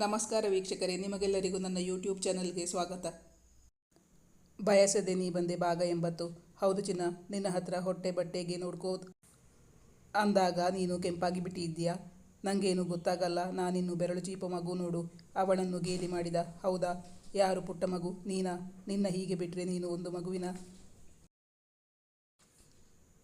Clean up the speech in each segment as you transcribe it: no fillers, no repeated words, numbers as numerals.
ನಮಸ್ಕಾರ ವೀಕ್ಷಕರೇ, ನಿಮಗೆಲ್ಲರಿಗೂ ನನ್ನ ಯೂಟ್ಯೂಬ್ ಚಾನಲ್ಗೆ ಸ್ವಾಗತ. ಬಯಸದೆ ನೀ ಬಂದೆ ಭಾಗ 80. ಹೌದು ಚಿನ್ನ, ನಿನ್ನ ಹತ್ರ ಹೊಟ್ಟೆ ಬಟ್ಟೆಗೆ ನೋಡ್ಕೋದು ಅಂದಾಗ ನೀನು ಕೆಂಪಾಗಿ ಬಿಟ್ಟಿದ್ದೀಯಾ? ನನಗೇನು ಗೊತ್ತಾಗಲ್ಲ. ನಾನಿನ್ನು ಬೆರಳು ಚೀಪ ಮಗು ನೋಡು. ಅವಳನ್ನು ಗೇಲಿ ಮಾಡಿದ. ಹೌದಾ? ಯಾರು ಪುಟ್ಟ ಮಗು? ನೀನಾ? ನಿನ್ನ ಹೀಗೆ ಬಿಟ್ಟರೆ ನೀನು ಒಂದು ಮಗುವಿನ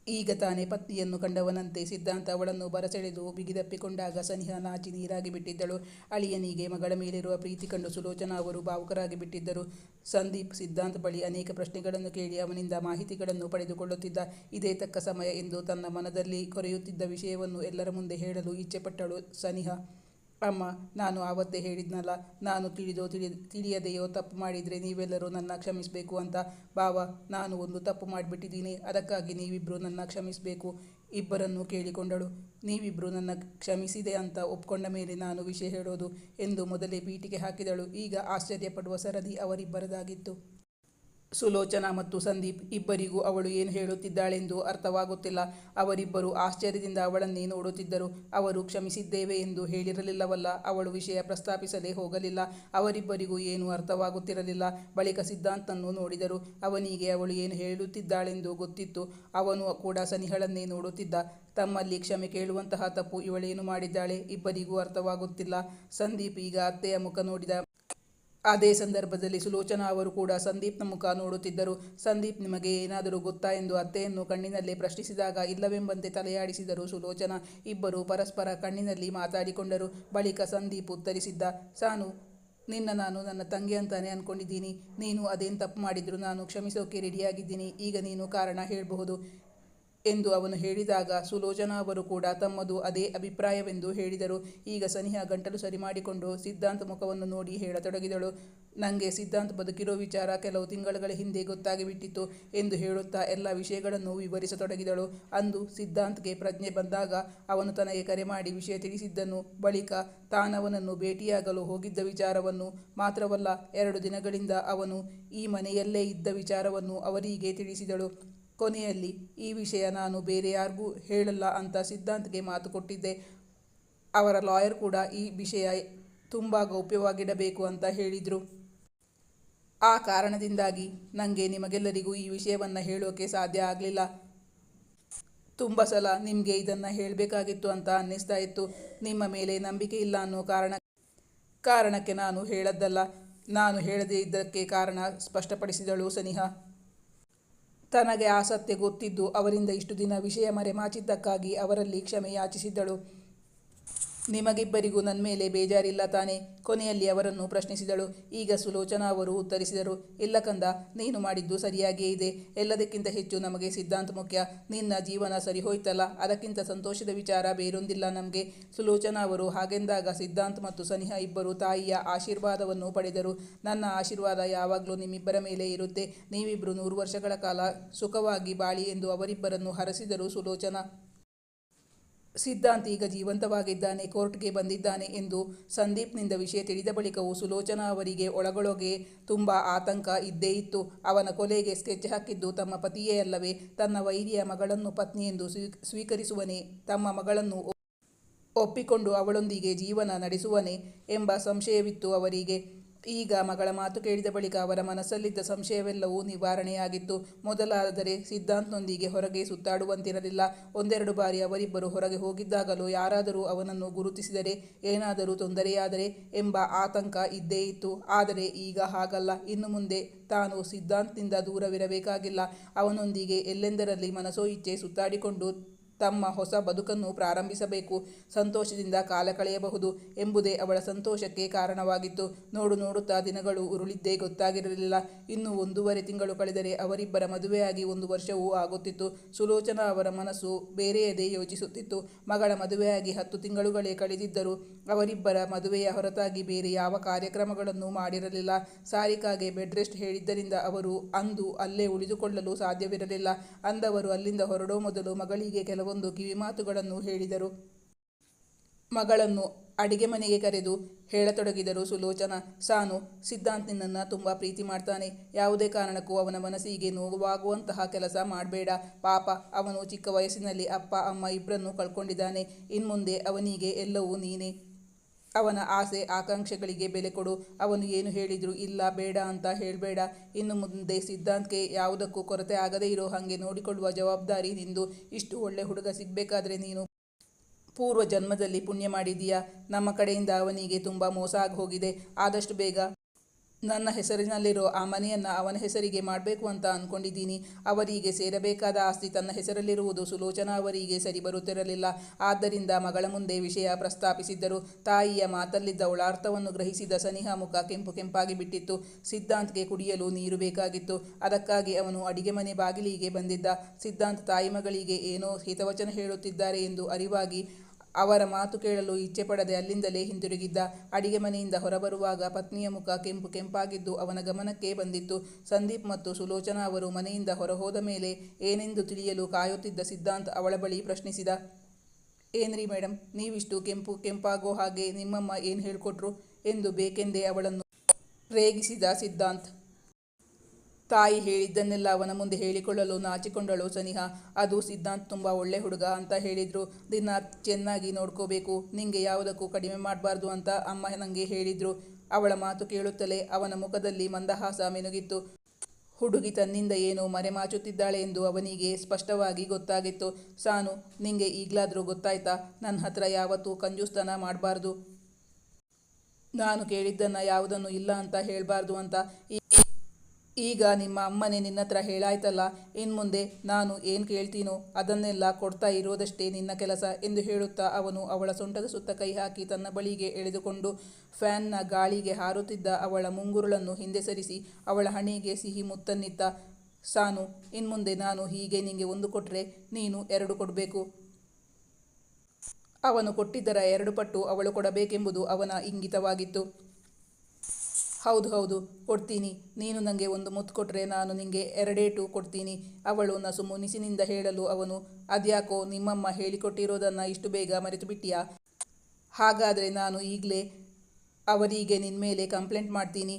ಈಗ ತಾನೇ ಪತ್ನಿಯನ್ನು ಕಂಡವನಂತೆ ಸಿದ್ಧಾಂತ ಅವಳನ್ನು ಬರಸೆಳೆದು ಬಿಗಿದಪ್ಪಿಕೊಂಡಾಗ ಸನಿಹಾ ನಾಚಿ ನೀರಾಗಿ ಬಿಟ್ಟಿದ್ದಳು. ಅಳಿಯನಿಗೆ ಮಗಳ ಮೇಲಿರುವ ಪ್ರೀತಿ ಕಂಡು ಸುಲೋಚನಾ ಅವರು ಭಾವುಕರಾಗಿ ಬಿಟ್ಟಿದ್ದರು. ಸಂದೀಪ್ ಸಿದ್ಧಾಂತ್ ಬಳಿ ಅನೇಕ ಪ್ರಶ್ನೆಗಳನ್ನು ಕೇಳಿ ಅವನಿಂದ ಮಾಹಿತಿಗಳನ್ನು ಪಡೆದುಕೊಳ್ಳುತ್ತಿದ್ದ. ಇದೇ ತಕ್ಕ ಸಮಯ ಎಂದು ತನ್ನ ಮನದಲ್ಲಿ ಕೊರೆಯುತ್ತಿದ್ದ ವಿಷಯವನ್ನು ಎಲ್ಲರ ಮುಂದೆ ಹೇಳಲು ಇಚ್ಛೆಪಟ್ಟಳು ಸನಿಹಾ. ಅಮ್ಮ, ನಾನು ಆವತ್ತೇ ಹೇಳಿದ್ನಲ್ಲ, ನಾನು ತಿಳಿದೋ ತಿಳಿಯದೆಯೋ ತಪ್ಪು ಮಾಡಿದರೆ ನೀವೆಲ್ಲರೂ ನನ್ನ ಕ್ಷಮಿಸಬೇಕು ಅಂತ. ಬಾವ, ನಾನು ಒಂದು ತಪ್ಪು ಮಾಡಿಬಿಟ್ಟಿದ್ದೀನಿ. ಅದಕ್ಕಾಗಿ ನೀವಿಬ್ಬರು ನನ್ನ ಕ್ಷಮಿಸಬೇಕು. ಇಬ್ಬರನ್ನು ಕೇಳಿಕೊಂಡಳು. ನೀವಿಬ್ಬರು ನನ್ನ ಕ್ಷಮಿಸಿದೆ ಅಂತ ಒಪ್ಕೊಂಡ ಮೇಲೆ ನಾನು ವಿಷಯ ಹೇಳೋದು ಎಂದು ಮೊದಲೇ ಪೀಠಿಕೆ ಹಾಕಿದಳು. ಈಗ ಆಶ್ಚರ್ಯಪಡುವ ಸರದಿ ಅವರಿಬ್ಬರದಾಗಿತ್ತು. ಸುಲೋಚನಾ ಮತ್ತು ಸಂದೀಪ್ ಇಬ್ಬರಿಗೂ ಅವಳು ಏನು ಹೇಳುತ್ತಿದ್ದಾಳೆಂದು ಅರ್ಥವಾಗುತ್ತಿಲ್ಲ. ಅವರಿಬ್ಬರು ಆಶ್ಚರ್ಯದಿಂದ ಅವಳನ್ನೇ ನೋಡುತ್ತಿದ್ದರು. ಅವರು ಕ್ಷಮಿಸಿದ್ದೇವೆ ಎಂದು ಹೇಳಿರಲಿಲ್ಲವಲ್ಲ. ಅವಳು ವಿಷಯ ಪ್ರಸ್ತಾಪಿಸಲೇ ಹೋಗಲಿಲ್ಲ. ಅವರಿಬ್ಬರಿಗೂ ಏನೂ ಅರ್ಥವಾಗುತ್ತಿರಲಿಲ್ಲ. ಬಳಿಕ ಸಿದ್ಧಾಂತನನ್ನು ನೋಡಿದರು. ಅವನಿಗೆ ಅವಳು ಏನು ಹೇಳುತ್ತಿದ್ದಾಳೆಂದು ಗೊತ್ತಿತ್ತು. ಅವನು ಕೂಡ ಸನಿಹಳನ್ನೇ ನೋಡುತ್ತಿದ್ದ. ತಮ್ಮಲ್ಲಿ ಕ್ಷಮೆ ಕೇಳುವಂತಹ ತಪ್ಪು ಇವಳೇನು ಮಾಡಿದ್ದಾಳೆ? ಇಬ್ಬರಿಗೂ ಅರ್ಥವಾಗುತ್ತಿಲ್ಲ. ಸಂದೀಪ್ ಈಗ ಅತ್ತೆಯ ಮುಖ ನೋಡಿದ. ಅದೇ ಸಂದರ್ಭದಲ್ಲಿ ಸುಲೋಚನಾ ಅವರು ಕೂಡ ಸಂದೀಪ್ನ ಮುಖ ನೋಡುತ್ತಿದ್ದರು. ಸಂದೀಪ್, ನಿಮಗೆ ಏನಾದರೂ ಗೊತ್ತಾ ಎಂದು ಅತ್ತೆಯನ್ನು ಕಣ್ಣಿನಲ್ಲೇ ಪ್ರಶ್ನಿಸಿದಾಗ ಇಲ್ಲವೆಂಬಂತೆ ತಲೆಯಾಡಿಸಿದರು ಸುಲೋಚನಾ. ಇಬ್ಬರು ಪರಸ್ಪರ ಕಣ್ಣಿನಲ್ಲಿ ಮಾತಾಡಿಕೊಂಡರು. ಬಳಿಕ ಸಂದೀಪ್ ಉತ್ತರಿಸಿದ್ದ. ಸಾನು, ನಿನ್ನ ನಾನು ನನ್ನ ತಂಗಿ ಅಂತಾನೆ ಅಂದ್ಕೊಂಡಿದ್ದೀನಿ. ನೀನು ಅದೇನು ತಪ್ಪು ಮಾಡಿದ್ರು ನಾನು ಕ್ಷಮಿಸೋಕೆ ರೆಡಿಯಾಗಿದ್ದೀನಿ. ಈಗ ನೀನು ಕಾರಣ ಹೇಳಬಹುದು ಎಂದು ಅವನು ಹೇಳಿದಾಗ ಸುಲೋಚನಾ ಅವರು ಕೂಡ ತಮ್ಮದು ಅದೇ ಅಭಿಪ್ರಾಯವೆಂದು ಹೇಳಿದರು. ಈಗ ಸನಿಹಾ ಗಂಟಲು ಸರಿ ಮಾಡಿಕೊಂಡು ಸಿದ್ಧಾಂತ್ ಮುಖವನ್ನು ನೋಡಿ ಹೇಳತೊಡಗಿದಳು. ನನಗೆ ಸಿದ್ಧಾಂತ್ ಬದುಕಿರೋ ವಿಚಾರ ಕೆಲವು ತಿಂಗಳುಗಳ ಹಿಂದೆ ಗೊತ್ತಾಗಿಬಿಟ್ಟಿತ್ತು ಎಂದು ಹೇಳುತ್ತಾ ಎಲ್ಲ ವಿಷಯಗಳನ್ನು ವಿವರಿಸತೊಡಗಿದಳು. ಅಂದು ಸಿದ್ಧಾಂತ್ಗೆ ಪ್ರಜ್ಞೆ ಬಂದಾಗ ಅವನು ತನಗೆ ಕರೆ ಮಾಡಿ ವಿಷಯ ತಿಳಿಸಿದ್ದನ್ನು, ಬಳಿಕ ತಾನವನನ್ನು ಭೇಟಿಯಾಗಲು ಹೋಗಿದ್ದ ವಿಚಾರವನ್ನು, ಮಾತ್ರವಲ್ಲ 2 ದಿನಗಳಿಂದ ಅವನು ಈ ಮನೆಯಲ್ಲೇ ಇದ್ದ ವಿಚಾರವನ್ನು ಅವರಿಗೆ ತಿಳಿಸಿದಳು. ಕೊನೆಯಲ್ಲಿ ಈ ವಿಷಯ ನಾನು ಬೇರೆ ಯಾರಿಗೂ ಹೇಳಲ್ಲ ಅಂತ ಸಿದ್ಧಾಂತ್ಗೆ ಮಾತು ಕೊಟ್ಟಿದ್ದೆ. ಅವರ ಲಾಯರ್ ಕೂಡ ಈ ವಿಷಯ ತುಂಬ ಗೌಪ್ಯವಾಗಿಡಬೇಕು ಅಂತ ಹೇಳಿದರು. ಆ ಕಾರಣದಿಂದಾಗಿ ನನಗೆ ನಿಮಗೆಲ್ಲರಿಗೂ ಈ ವಿಷಯವನ್ನು ಹೇಳೋಕೆ ಸಾಧ್ಯ ಆಗಲಿಲ್ಲ. ತುಂಬ ಸಲ ನಿಮಗೆ ಇದನ್ನು ಹೇಳಬೇಕಾಗಿತ್ತು ಅಂತ ಅನ್ನಿಸ್ತಾ ಇತ್ತು. ನಿಮ್ಮ ಮೇಲೆ ನಂಬಿಕೆ ಇಲ್ಲ ಅನ್ನೋ ಕಾರಣಕ್ಕೆ ನಾನು ಹೇಳದ್ದಲ್ಲ. ನಾನು ಹೇಳದೇ ಇದ್ದಕ್ಕೆ ಕಾರಣ ಸ್ಪಷ್ಟಪಡಿಸಿದಳು ಸನಿಹಾ. ತನಗೆ ಆ ಸತ್ಯ ಗೊತ್ತಿದ್ದು ಅವರಿಂದ ಇಷ್ಟು ದಿನ ವಿಷಯ ಮರೆಮಾಚಿದ್ದಕ್ಕಾಗಿ ಅವರಲ್ಲಿ ಕ್ಷಮೆ ಯಾಚಿಸಿದ್ದಳು. ನಿಮಗಿಬ್ಬರಿಗೂ ನನ್ನ ಮೇಲೆ ಬೇಜಾರಿಲ್ಲ ತಾನೇ? ಕೊನೆಯಲ್ಲಿ ಅವರನ್ನು ಪ್ರಶ್ನಿಸಿದಳು. ಈಗ ಸುಲೋಚನಾ ಅವರು ಉತ್ತರಿಸಿದರು. ಇಲ್ಲ ಕಂದ, ನೀನು ಮಾಡಿದ್ದು ಸರಿಯಾಗಿಯೇ ಇದೆ. ಎಲ್ಲದಕ್ಕಿಂತ ಹೆಚ್ಚು ನಮಗೆ ಸಿದ್ಧಾಂತ ಮುಖ್ಯ. ನಿನ್ನ ಜೀವನ ಸರಿ ಹೋಯ್ತಲ್ಲ, ಅದಕ್ಕಿಂತ ಸಂತೋಷದ ವಿಚಾರ ಬೇರೊಂದಿಲ್ಲ ನಮಗೆ. ಸುಲೋಚನಾ ಅವರು ಹಾಗೆಂದಾಗ ಸಿದ್ಧಾಂತ್ ಮತ್ತು ಸನಿಹಾ ಇಬ್ಬರು ತಾಯಿಯ ಆಶೀರ್ವಾದವನ್ನು ಪಡೆದರು. ನನ್ನ ಆಶೀರ್ವಾದ ಯಾವಾಗಲೂ ನಿಮ್ಮಿಬ್ಬರ ಮೇಲೆ ಇರುತ್ತೆ. ನೀವಿಬ್ಬರು 100 ವರ್ಷಗಳ ಕಾಲ ಸುಖವಾಗಿ ಬಾಳಿ ಎಂದು ಅವರಿಬ್ಬರನ್ನು ಹರಸಿದರು ಸುಲೋಚನಾ. ಸಿದ್ಧಾಂತ್ ಈಗ ಜೀವಂತವಾಗಿದ್ದಾನೆ, ಕೋರ್ಟ್ಗೆ ಬಂದಿದ್ದಾನೆ ಎಂದು ಸಂದೀಪ್ನಿಂದ ವಿಷಯ ತಿಳಿದ ಬಳಿಕವೂ ಸುಲೋಚನಾ ಅವರಿಗೆ ಒಳಗೊಳಗೆ ತುಂಬ ಆತಂಕ ಇದ್ದೇ ಇತ್ತು. ಅವನ ಕೊಲೆಗೆ ಸ್ಕೆಚ್ ಹಾಕಿದ್ದು ತಮ್ಮ ಪತಿಯೇ ಅಲ್ಲವೇ? ತನ್ನ ವೈರಿಯ ಮಗಳನ್ನು ಪತ್ನಿ ಎಂದು ಸ್ವೀಕರಿಸುವನೇ? ತಮ್ಮ ಮಗಳನ್ನು ಒಪ್ಪಿಕೊಂಡು ಅವಳೊಂದಿಗೆ ಜೀವನ ನಡೆಸುವನೇ ಎಂಬ ಸಂಶಯವಿತ್ತು ಅವರಿಗೆ. ಈಗ ಮಗಳ ಮಾತು ಕೇಳಿದ ಬಳಿಕ ಅವರ ಮನಸ್ಸಲ್ಲಿದ್ದ ಸಂಶಯವೆಲ್ಲವೂ ನಿವಾರಣೆಯಾಗಿತ್ತು. ಮೊದಲಾದರೆ ಸಿದ್ಧಾಂತ್ನೊಂದಿಗೆ ಹೊರಗೆ ಸುತ್ತಾಡುವಂತಿರಲಿಲ್ಲ. 1-2 ಬಾರಿ ಅವರಿಬ್ಬರು ಹೊರಗೆ ಹೋಗಿದ್ದಾಗಲೂ ಯಾರಾದರೂ ಅವನನ್ನು ಗುರುತಿಸಿದರೆ, ಏನಾದರೂ ತೊಂದರೆಯಾದರೆ ಎಂಬ ಆತಂಕ ಇದ್ದೇ ಇತ್ತು. ಆದರೆ ಈಗ ಹಾಗಲ್ಲ. ಇನ್ನು ಮುಂದೆ ತಾನು ಸಿದ್ಧಾಂತ್ನಿಂದ ದೂರವಿರಬೇಕಾಗಿಲ್ಲ. ಅವನೊಂದಿಗೆ ಎಲ್ಲೆಂದರಲ್ಲಿ ಮನಸೋ ಇಚ್ಛೆ ಸುತ್ತಾಡಿಕೊಂಡು ತಮ್ಮ ಹೊಸ ಬದುಕನ್ನು ಪ್ರಾರಂಭಿಸಬೇಕು, ಸಂತೋಷದಿಂದ ಕಾಲ ಕಳೆಯಬಹುದು ಎಂಬುದೇ ಅವಳ ಸಂತೋಷಕ್ಕೆ ಕಾರಣವಾಗಿತ್ತು. ನೋಡುತ್ತಾ ದಿನಗಳು ಉರುಳಿದ್ದೇ ಗೊತ್ತಾಗಿರಲಿಲ್ಲ. ಇನ್ನು 1.5 ತಿಂಗಳು ಕಳೆದರೆ ಅವರಿಬ್ಬರ ಮದುವೆಯಾಗಿ 1 ವರ್ಷವೂ ಆಗುತ್ತಿತ್ತು. ಸುಲೋಚನಾ ಅವರ ಮನಸ್ಸು ಬೇರೆಯದೇ ಯೋಚಿಸುತ್ತಿತ್ತು. ಮಗಳ ಮದುವೆಯಾಗಿ 10 ತಿಂಗಳುಗಳೇ ಕಳೆದಿದ್ದರೂ ಅವರಿಬ್ಬರ ಮದುವೆಯ ಹೊರತಾಗಿ ಬೇರೆ ಯಾವ ಕಾರ್ಯಕ್ರಮಗಳನ್ನು ಮಾಡಿರಲಿಲ್ಲ. ಸಾರಿಕಾಗೆ ಬೆಡ್ ರೆಸ್ಟ್ ಹೇಳಿದ್ದರಿಂದ ಅವರು ಅಂದು ಅಲ್ಲೇ ಉಳಿದುಕೊಳ್ಳಲು ಸಾಧ್ಯವಿರಲಿಲ್ಲ. ಅಂದವರು ಅಲ್ಲಿಂದ ಹೊರಡೋ ಮೊದಲು ಮಗಳಿಗೆ ಕೆಲವೊಂದು ಕಿವಿಮಾತುಗಳನ್ನು ಹೇಳಿದರು. ಮಗಳನ್ನು ಅಡಿಗೆ ಮನೆಗೆ ಕರೆದು ಹೇಳತೊಡಗಿದರು ಸುಲೋಚನಾ. ಸಾನು, ಸಿದ್ಧಾಂತ್ ನಿನ್ನನ್ನು ತುಂಬ ಪ್ರೀತಿ ಮಾಡ್ತಾನೆ. ಯಾವುದೇ ಕಾರಣಕ್ಕೂ ಅವನ ಮನಸ್ಸಿಗೆ ನೋವಾಗುವಂತಹ ಕೆಲಸ ಮಾಡಬೇಡ. ಪಾಪ, ಅವನು ಚಿಕ್ಕ ವಯಸ್ಸಿನಲ್ಲಿ ಅಪ್ಪ ಅಮ್ಮ ಇಬ್ಬರನ್ನು ಕಳ್ಕೊಂಡಿದ್ದಾನೆ. ಇನ್ಮುಂದೆ ಅವನಿಗೆ ಎಲ್ಲವೂ ನೀನೇ. ಅವನ ಆಸೆ ಆಕಾಂಕ್ಷೆಗಳಿಗೆ ಬೆಲೆ ಕೊಡು. ಅವನು ಏನು ಹೇಳಿದ್ರು ಇಲ್ಲ ಬೇಡ ಅಂತ ಹೇಳಬೇಡ. ಇನ್ನು ಮುಂದೆ ಸಿದ್ಧಾಂತ್ಗೆ ಯಾವುದಕ್ಕೂ ಕೊರತೆ ಆಗದೇ ಇರೋ ಹಾಗೆ ನೋಡಿಕೊಳ್ಳುವ ಜವಾಬ್ದಾರಿ ನಿಂದು. ಇಷ್ಟು ಒಳ್ಳೆ ಹುಡುಗ ಸಿಗಬೇಕಾದ್ರೆ ನೀನು ಪೂರ್ವ ಜನ್ಮದಲ್ಲಿ ಪುಣ್ಯ ಮಾಡಿದೀಯಾ. ನಮ್ಮ ಕಡೆಯಿಂದ ಅವನಿಗೆ ತುಂಬ ಮೋಸ ಆಗಿ ಹೋಗಿದೆ. ಆದಷ್ಟು ಬೇಗ ನನ್ನ ಹೆಸರಿನಲ್ಲಿರೋ ಆ ಮನೆಯನ್ನು ಅವನ ಹೆಸರಿಗೆ ಮಾಡಬೇಕು ಅಂತ ಅಂದ್ಕೊಂಡಿದ್ದೀನಿ. ಅವರಿಗೆ ಸೇರಬೇಕಾದ ಆಸ್ತಿ ತನ್ನ ಹೆಸರಲ್ಲಿರುವುದು ಸುಲೋಚನಾ ಅವರಿಗೆ ಸರಿ ಬರುತ್ತಿರಲಿಲ್ಲ. ಆದ್ದರಿಂದ ಮಗಳ ಮುಂದೆ ವಿಷಯ ಪ್ರಸ್ತಾಪಿಸಿದ್ದರು. ತಾಯಿಯ ಮಾತಲ್ಲಿದ್ದ ಒಳಾರ್ಥವನ್ನು ಗ್ರಹಿಸಿದ ಸನಿಹಾ ಮುಖ ಕೆಂಪು ಕೆಂಪಾಗಿ ಬಿಟ್ಟಿತ್ತು. ಸಿದ್ಧಾಂತ್ಗೆ ಕುಡಿಯಲು ನೀರು ಬೇಕಾಗಿತ್ತು. ಅದಕ್ಕಾಗಿ ಅವನು ಅಡಿಗೆ ಮನೆ ಬಾಗಿಲಿಗೆ ಬಂದಿದ್ದ. ಸಿದ್ಧಾಂತ್ ತಾಯಿ ಮಗಳಿಗೆ ಏನೋ ಹಿತವಚನ ಹೇಳುತ್ತಿದ್ದಾರೆ ಎಂದು ಅರಿವಾಗಿ ಅವರ ಮಾತು ಕೇಳಲು ಇಚ್ಛೆ ಪಡದೆ ಅಲ್ಲಿಂದಲೇ ಹಿಂದಿರುಗಿದ್ದ. ಅಡಿಗೆ ಮನೆಯಿಂದ ಹೊರಬರುವಾಗ ಪತ್ನಿಯ ಮುಖ ಕೆಂಪು ಕೆಂಪಾಗಿದ್ದು ಅವನ ಗಮನಕ್ಕೆ ಬಂದಿತ್ತು. ಸಂದೀಪ್ ಮತ್ತು ಸುಲೋಚನಾ ಅವರು ಮನೆಯಿಂದ ಹೊರಹೋದ ಮೇಲೆ ಏನೆಂದು ತಿಳಿಯಲು ಕಾಯುತ್ತಿದ್ದ ಸಿದ್ಧಾಂತ್ ಅವಳ ಬಳಿ ಪ್ರಶ್ನಿಸಿದ. ಏನ್ರಿ ಮೇಡಮ್, ನೀವಿಷ್ಟು ಕೆಂಪು ಕೆಂಪಾಗೋ ಹಾಗೆ ನಿಮ್ಮಮ್ಮ ಏನು ಹೇಳ್ಕೊಟ್ರು ಎಂದು ಬೇಕೆಂದೇ ಅವಳನ್ನು ರೇಗಿಸಿದ ಸಿದ್ಧಾಂತ್. ತಾಯಿ ಹೇಳಿದ್ದನ್ನೆಲ್ಲ ಅವನ ಮುಂದೆ ಹೇಳಿಕೊಳ್ಳಲು ನಾಚಿಕೊಂಡಳು ಸನಿಹಾ. ಅದು ಸಿದ್ಧಾಂತ್ ತುಂಬ ಒಳ್ಳೆ ಹುಡುಗ ಅಂತ ಹೇಳಿದ್ರು. ದಿನ ಚೆನ್ನಾಗಿ ನೋಡ್ಕೋಬೇಕು, ನಿಂಗೆ ಯಾವುದಕ್ಕೂ ಕಡಿಮೆ ಮಾಡಬಾರ್ದು ಅಂತ ಅಮ್ಮ ನನಗೆ ಹೇಳಿದ್ರು. ಅವಳ ಮಾತು ಕೇಳುತ್ತಲೇ ಅವನ ಮುಖದಲ್ಲಿ ಮಂದಹಾಸ ಮಿನುಗಿತ್ತು. ಹುಡುಗಿ ತನ್ನಿಂದ ಏನೋ ಮರೆಮಾಚುತ್ತಿದ್ದಾಳೆ ಎಂದು ಅವನಿಗೆ ಸ್ಪಷ್ಟವಾಗಿ ಗೊತ್ತಾಗಿತ್ತು. ಸಾನು, ನಿಂಗೆ ಈಗಲಾದರೂ ಗೊತ್ತಾಯ್ತಾ? ನನ್ನ ಹತ್ರ ಯಾವತ್ತೂ ಕಂಜೂಸ್ತನ ಮಾಡಬಾರ್ದು, ನಾನು ಕೇಳಿದ್ದನ್ನು ಯಾವುದನ್ನು ಇಲ್ಲ ಅಂತ ಹೇಳಬಾರ್ದು ಅಂತ. ಈಗ ನಿಮ್ಮ ಅಮ್ಮನೇ ನಿನ್ನತ್ರ ಹೇಳಾಯ್ತಲ್ಲ, ಇನ್ಮುಂದೆ ನಾನು ಏನು ಕೇಳ್ತೀನೋ ಅದನ್ನೆಲ್ಲ ಕೊಡ್ತಾ ಇರೋದಷ್ಟೇ ನಿನ್ನ ಕೆಲಸ ಎಂದು ಹೇಳುತ್ತಾ ಅವನು ಅವಳ ಸೊಂಟದ ಸುತ್ತ ಕೈ ಹಾಕಿ ತನ್ನ ಬಳಿಗೆ ಎಳೆದುಕೊಂಡು ಫ್ಯಾನ್ನ ಗಾಳಿಗೆ ಹಾರುತ್ತಿದ್ದ ಅವಳ ಮುಂಗುರುಳನ್ನು ಹಿಂದೆ ಸರಿಸಿ ಅವಳ ಹಣೆಗೆ ಸಿಹಿ ಮುತ್ತನ್ನಿತ್ತ. ಸಾನು, ಇನ್ಮುಂದೆ ನಾನು ಹೀಗೆ ನಿಂಗೆ ಒಂದು ಕೊಟ್ಟರೆ ನೀನು 2 ಕೊಡಬೇಕು. ಅವನು ಕೊಟ್ಟಿದ್ದರ 2 ಪಟ್ಟು ಅವಳು ಕೊಡಬೇಕೆಂಬುದು ಅವನ ಇಂಗಿತವಾಗಿತ್ತು. ಹೌದು ಹೌದು ಕೊಡ್ತೀನಿ. ನೀನು ನನಗೆ 1 ಮುತ್ತು ಕೊಟ್ಟರೆ ನಾನು ನಿಂಗೆ 2 ಕೊಡ್ತೀನಿ, ಅವಳು ನಸು ಮುನಿಸಿನಿಂದ ಹೇಳಲು ಅವನು, ಅದ್ಯಾಕೋ ನಿಮ್ಮಮ್ಮ ಹೇಳಿಕೊಟ್ಟಿರೋದನ್ನು ಇಷ್ಟು ಬೇಗ ಮರೆತು ಬಿಟ್ಟಿಯಾ? ಹಾಗಾದರೆ ನಾನು ಈಗಲೇ ಅವರಿಗೆ ನಿನ್ನ ಮೇಲೆ ಕಂಪ್ಲೇಂಟ್ ಮಾಡ್ತೀನಿ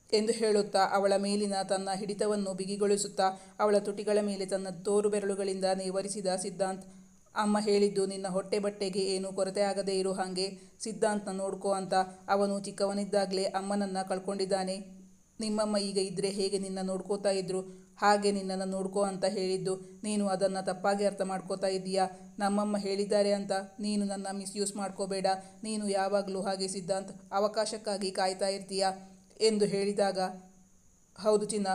ಎಂದು ಹೇಳುತ್ತಾ ಅವಳ ಮೇಲಿನ ತನ್ನ ಹಿಡಿತವನ್ನು ಬಿಗಿಗೊಳಿಸುತ್ತಾ ಅವಳ ತುಟಿಗಳ ಮೇಲೆ ತನ್ನ ತೋರು ಬೆರಳುಗಳಿಂದ ನೇವರಿಸಿದ ಸಿದ್ಧಾಂತ್. ಅಮ್ಮ ಹೇಳಿದ್ದು ನಿನ್ನ ಹೊಟ್ಟೆ ಬಟ್ಟೆಗೆ ಏನೂ ಕೊರತೆ ಆಗದೇ ಇರೋ ಹಾಗೆ ಸಿದ್ಧಾಂತ್ನ ನೋಡ್ಕೋ ಅಂತ. ಅವನು ಚಿಕ್ಕವನಿದ್ದಾಗಲೇ ಅಮ್ಮನನ್ನು ಕಳ್ಕೊಂಡಿದ್ದಾನೆ. ನಿಮ್ಮಮ್ಮ ಈಗ ಇದ್ದರೆ ಹೇಗೆ ನಿನ್ನ ನೋಡ್ಕೋತಾ ಇದ್ರು, ಹಾಗೆ ನಿನ್ನನ್ನು ನೋಡ್ಕೋ ಅಂತ ಹೇಳಿದ್ದು. ನೀನು ಅದನ್ನು ತಪ್ಪಾಗಿ ಅರ್ಥ ಮಾಡ್ಕೋತಾ ಇದ್ದೀಯಾ? ನಮ್ಮಮ್ಮ ಹೇಳಿದ್ದಾರೆ ಅಂತ ನೀನು ನನ್ನ ಮಿಸ್ಯೂಸ್ ಮಾಡ್ಕೋಬೇಡ. ನೀನು ಯಾವಾಗಲೂ ಹಾಗೆ ಸಿದ್ಧಾಂತ್ ಅವಕಾಶಕ್ಕಾಗಿ ಕಾಯ್ತಾ ಇರ್ತೀಯ ಎಂದು ಹೇಳಿದಾಗ, ಹೌದು ಚಿನ್ನ,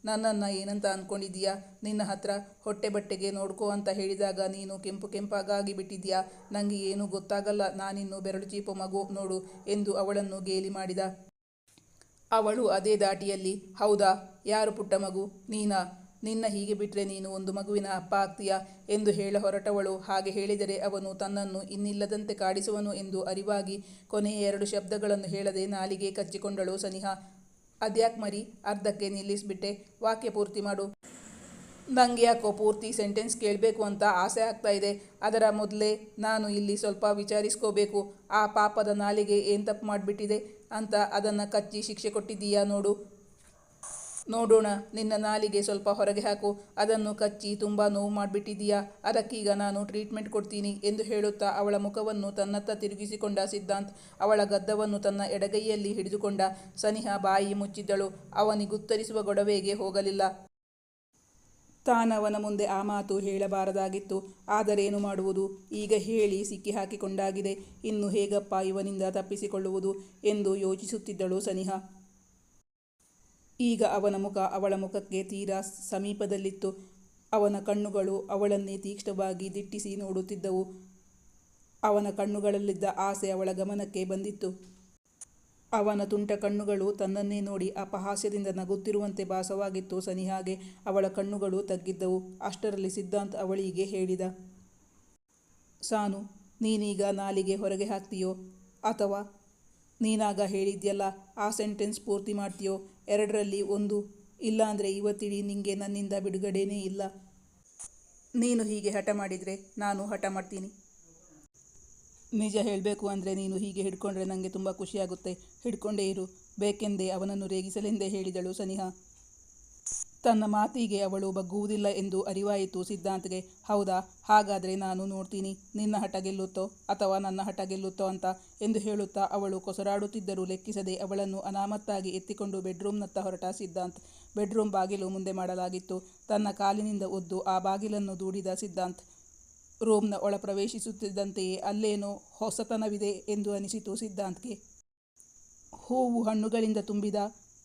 ನನ್ನನ್ನು ಏನಂತ ಅಂದ್ಕೊಂಡಿದ್ದೀಯಾ? ನಿನ್ನ ಹತ್ರ ಹೊಟ್ಟೆ ಬಟ್ಟೆಗೆ ನೋಡ್ಕೋ ಅಂತ ಹೇಳಿದಾಗ ನೀನು ಕೆಂಪು ಕೆಂಪಾಗಿ ಬಿಟ್ಟಿದ್ದೀಯಾ? ನನಗೆ ಏನೂ ಗೊತ್ತಾಗಲ್ಲ, ನಾನಿನ್ನು ಬೆರಳು ಚೀಪು ಮಗು ನೋಡು ಎಂದು ಅವಳನ್ನು ಗೇಲಿ ಮಾಡಿದ. ಅವಳು ಅದೇ ದಾಟಿಯಲ್ಲಿ, ಹೌದಾ, ಯಾರು ಪುಟ್ಟ ಮಗು? ನೀನಾ? ನಿನ್ನ ಹೀಗೆ ಬಿಟ್ಟರೆ ನೀನು ಒಂದು ಮಗುವಿನ ಅಪ್ಪ ಆಗ್ತೀಯಾ ಎಂದು ಹೇಳ ಹೊರಟವಳು. ಹಾಗೆ ಹೇಳಿದರೆ ಅವನು ತನ್ನನ್ನು ಇನ್ನಿಲ್ಲದಂತೆ ಕಾಡಿಸುವನು ಎಂದು ಅರಿವಾಗಿ ಕೊನೆಯ 2 ಶಬ್ದಗಳನ್ನು ಹೇಳದೆ ನಾಲಿಗೆ ಕಚ್ಚಿಕೊಂಡಳು ಸನಿಹಾ. ಅದ್ಯಾಕೆ ಮರಿ, ಅರ್ಧಕ್ಕೆ ನಿಲ್ಲಿಸಿಬಿಟ್ಟೆ, ವಾಕ್ಯ ಪೂರ್ತಿ ಮಾಡು. ನನಗೆ ಯಾಕೋ ಪೂರ್ತಿ ಸೆಂಟೆನ್ಸ್ ಕೇಳಬೇಕು ಅಂತ ಆಸೆ ಆಗ್ತಾ ಇದೆ. ಅದರ ಮೊದಲೇ ನಾನು ಇಲ್ಲಿ ಸ್ವಲ್ಪ ವಿಚಾರಿಸ್ಕೋಬೇಕು. ಆ ಪಾಪದ ನಾಲಿಗೆ ಏನು ತಪ್ಪು ಮಾಡಿಬಿಟ್ಟಿದೆ ಅಂತ ಅದನ್ನು ಕಚ್ಚಿ ಶಿಕ್ಷೆ ಕೊಟ್ಟಿದ್ದೀಯಾ ನೋಡು. ನೋಡೋಣ, ನಿನ್ನ ನಾಲಿಗೆ ಸ್ವಲ್ಪ ಹೊರಗೆ ಹಾಕು. ಅದನ್ನು ಕಚ್ಚಿ ತುಂಬ ನೋವು ಮಾಡಿಬಿಟ್ಟಿದ್ದೀಯಾ, ಅದಕ್ಕೀಗ ನಾನು ಟ್ರೀಟ್ಮೆಂಟ್ ಕೊಡ್ತೀನಿ ಎಂದು ಹೇಳುತ್ತಾ ಅವಳ ಮುಖವನ್ನು ತನ್ನತ್ತ ತಿರುಗಿಸಿಕೊಂಡ ಸಿದ್ಧಾಂತ್ ಅವಳ ಗದ್ದವನ್ನು ತನ್ನ ಎಡಗೈಯಲ್ಲಿ ಹಿಡಿದುಕೊಂಡ. ಸನಿಹಾ ಬಾಯಿ ಮುಚ್ಚಿದ್ದಳು. ಅವನಿಗುತ್ತರಿಸುವ ಗೊಡವೆಗೆ ಹೋಗಲಿಲ್ಲ. ತಾನವನ ಮುಂದೆ ಆ ಮಾತು ಹೇಳಬಾರದಾಗಿತ್ತು. ಆದರೇನು ಮಾಡುವುದು? ಈಗ ಹೇಳಿ ಸಿಕ್ಕಿ ಹಾಕಿಕೊಂಡಾಗಿದೆ. ಇನ್ನು ಹೇಗಪ್ಪ ಇವನಿಂದ ತಪ್ಪಿಸಿಕೊಳ್ಳುವುದು ಎಂದು ಯೋಚಿಸುತ್ತಿದ್ದಳು ಸನಿಹಾ. ಈಗ ಅವನ ಮುಖ ಅವಳ ಮುಖಕ್ಕೆ ತೀರಾ ಸಮೀಪದಲ್ಲಿತ್ತು. ಅವನ ಕಣ್ಣುಗಳು ಅವಳನ್ನೇ ತೀಕ್ಷ್ಣವಾಗಿ ದಿಟ್ಟಿಸಿ ನೋಡುತ್ತಿದ್ದವು. ಅವನ ಕಣ್ಣುಗಳಲ್ಲಿದ್ದ ಆಸೆ ಅವಳ ಗಮನಕ್ಕೆ ಬಂದಿತ್ತು. ಅವನ ತುಂಟ ಕಣ್ಣುಗಳು ತನ್ನನ್ನೇ ನೋಡಿ ಅಪಹಾಸ್ಯದಿಂದ ನಗುತ್ತಿರುವಂತೆ ಭಾಸವಾಗಿತ್ತು ಸನಿಹಾಗೆ. ಅವಳ ಕಣ್ಣುಗಳು ತಗ್ಗಿದ್ದವು. ಅಷ್ಟರಲ್ಲಿ ಸಿದ್ಧಾಂತ್ ಅವಳಿಗೆ ಹೇಳಿದ, ಸಾನು, ನೀನೀಗ ನಾಲಿಗೆ ಹೊರಗೆ ಹಾಕ್ತೀಯೋ ಅಥವಾ ನೀನಾಗ ಹೇಳಿದ್ಯಲ್ಲ ಆ ಸೆಂಟೆನ್ಸ್ ಪೂರ್ತಿ ಮಾಡ್ತೀಯೋ? 2ರಲ್ಲಿ 1. ಇಲ್ಲಾಂದರೆ ಇವತ್ತಿಡೀ ನಿಂಗೆ ನನ್ನಿಂದ ಬಿಡುಗಡೆನೇ ಇಲ್ಲ. ನೀನು ಹೀಗೆ ಹಠ ಮಾಡಿದರೆ ನಾನು ಹಠ ಮಾಡ್ತೀನಿ. ನಿಜ ಹೇಳಬೇಕು ಅಂದರೆ ನೀನು ಹೀಗೆ ಹಿಡ್ಕೊಂಡ್ರೆ ನನಗೆ ತುಂಬ ಖುಷಿಯಾಗುತ್ತೆ. ಹಿಡ್ಕೊಂಡೇ ಇರು, ಬೇಕೆಂದೇ ಅವನನ್ನು ರೇಗಿಸಲೆಂದೇ ಹೇಳಿದಳು ಸನಿಹಾ. ತನ್ನ ಮಾತಿಗೆ ಅವಳು ಬಗ್ಗುವುದಿಲ್ಲ ಎಂದು ಅರಿವಾಯಿತು ಸಿದ್ಧಾಂತ್ಗೆ. ಹೌದಾ, ಹಾಗಾದರೆ ನಾನು ನೋಡ್ತೀನಿ ನಿನ್ನ ಹಠ ಗೆಲ್ಲುತ್ತೋ ಅಥವಾ ನನ್ನ ಹಠ ಗೆಲ್ಲುತ್ತೋ ಅಂತ ಎಂದು ಹೇಳುತ್ತಾ ಅವಳು ಕೊಸರಾಡುತ್ತಿದ್ದರೂ ಲೆಕ್ಕಿಸದೆ ಅವಳನ್ನು ಅನಾಮತ್ತಾಗಿ ಎತ್ತಿಕೊಂಡು ಬೆಡ್ರೂಮ್ನತ್ತ ಹೊರಟ ಸಿದ್ಧಾಂತ್. ಬೆಡ್ರೂಮ್ ಬಾಗಿಲು ಮುಂದೆ ಮಾಡಲಾಗಿತ್ತು. ತನ್ನ ಕಾಲಿನಿಂದ ಒದ್ದು ಆ ಬಾಗಿಲನ್ನು ದೂಡಿದ ಸಿದ್ಧಾಂತ್. ರೂಮ್ನ ಒಳ ಪ್ರವೇಶಿಸುತ್ತಿದ್ದಂತೆಯೇ ಅಲ್ಲೇನೋ ಹೊಸತನವಿದೆ ಎಂದು ಅನಿಸಿತು ಸಿದ್ಧಾಂತ್ಗೆ. ಹೂವು ಹಣ್ಣುಗಳಿಂದ ತುಂಬಿದ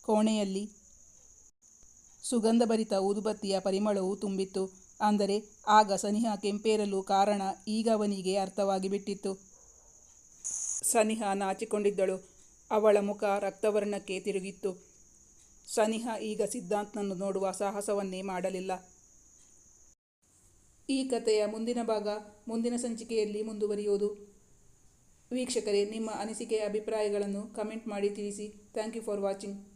ಕೋಣೆಯಲ್ಲಿ ಸುಗಂಧಭರಿತ ಊದುಬತ್ತಿಯ ಪರಿಮಳವು ತುಂಬಿತ್ತು. ಅಂದರೆ ಆಗ ಸನಿಹಾ ಕೆಂಪೇರಲು ಕಾರಣ ಈಗ ಅವನಿಗೆ ಅರ್ಥವಾಗಿ ಬಿಟ್ಟಿತ್ತು. ಸನಿಹಾ ನಾಚಿಕೊಂಡಿದ್ದಳು. ಅವಳ ಮುಖ ರಕ್ತವರ್ಣಕ್ಕೆ ತಿರುಗಿತ್ತು. ಸನಿಹಾ ಈಗ ಸಿದ್ಧಾಂತ್ನನ್ನು ನೋಡುವ ಸಾಹಸವನ್ನೇ ಮಾಡಲಿಲ್ಲ. ಈ ಕಥೆಯ ಮುಂದಿನ ಭಾಗ ಮುಂದಿನ ಸಂಚಿಕೆಯಲ್ಲಿ ಮುಂದುವರಿಯುವುದು. ವೀಕ್ಷಕರೇ, ನಿಮ್ಮ ಅನಿಸಿಕೆ ಅಭಿಪ್ರಾಯಗಳನ್ನು ಕಮೆಂಟ್ ಮಾಡಿ ತಿಳಿಸಿ. Thank you for watching.